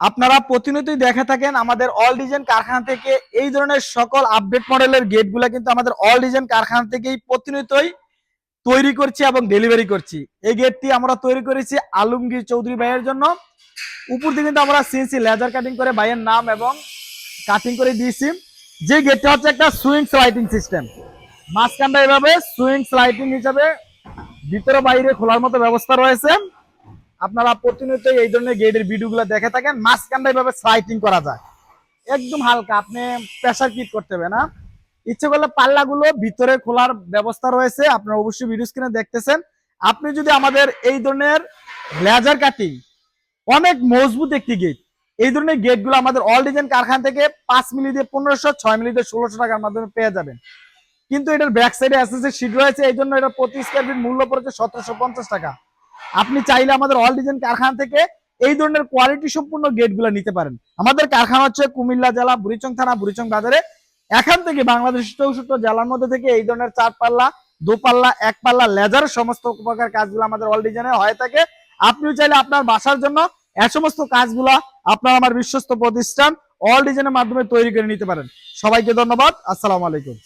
আপনারা প্রতিনিয়তই দেখে থাকেন আমাদের অল ডিজাইন কারখানা থেকে এই ধরনের সকল আপডেট মডেলের গেটগুলো কিন্তু আমাদের অল ডিজাইন কারখানা থেকেই প্রতিনিয়তই তৈরি করছি এবং ডেলিভারি করছি। এই গেটটি আমরা তৈরি করেছি আলমগীর চৌধুরী ভাইয়ের জন্য। উপর দিয়ে কিন্তু আমরা সিএনসি লেজার কাটিং করে ভাইয়ের নাম এবং কাটিং করে দিয়েছি। যে গেটটা হচ্ছে একটা সুইং স্লাইডিং সিস্টেম, মাঝখানটা এভাবে সুইং স্লাইডিং হিসাবে ভিতরে বাইরে খোলার মতো ব্যবস্থা রয়েছে। আপনারা প্রতিনিয়ত এই ধরনের গেটের ভিডিওগুলো দেখে থাকেন। মাঝখানটা এভাবে স্লাইডিং করা যায়, একদম হালকা, আপনি প্রেসার কিট করতে হবে না। ইচ্ছে করলে পাল্লাগুলো ভিতরে খোলার ব্যবস্থা রয়েছে, আপনারা অবশ্যই ভিডিও স্ক্রিনে দেখতেছেন। আপনি যদি আমাদের এই ধরনের লেজার কাটিং অনেক মজবুত একটি গেট, এই ধরনের গেটগুলো আমাদের অল ডিজাইন কারখানা থেকে 5 মিলি দিয়ে 1500, 6 মিলি দিয়ে 1600 টাকার মাধ্যমে পেয়ে যাবেন। কিন্তু এটার ব্যাক সাইডে এসএসসি শীট রয়েছে, এই জন্য এটা প্রতি স্কয়ার ফিট মূল্য পড়েছে 1750 টাকা। আপনি চাইলে আমাদের অল ডিজাইন কারখানা থেকে এই ধরনের কোয়ালিটি সম্পূর্ণ গেটগুলো নিতে পারেন। আমাদের কারখানা হচ্ছে কুমিল্লা জেলা বুড়িচং থানা বুড়িচং বাজারে। এখান থেকে বাংলাদেশের 64 জেলার মধ্যে থেকে এই ধরনের 4 পাল্লা, 2 পাল্লা, 1 পাল্লা লেজার সমস্ত প্রকার কাজগুলো আমাদের অল ডিজাইনে হয়ে থাকে। আপনিও চাইলে আপনার বাসার জন্য এই সমস্ত কাজগুলা আপনার আমার বিশ্বস্ত প্রতিষ্ঠান অল ডিজাইনের মাধ্যমে তৈরি করে নিতে পারেন। সবাইকে ধন্যবাদ। আসসালামু আলাইকুম।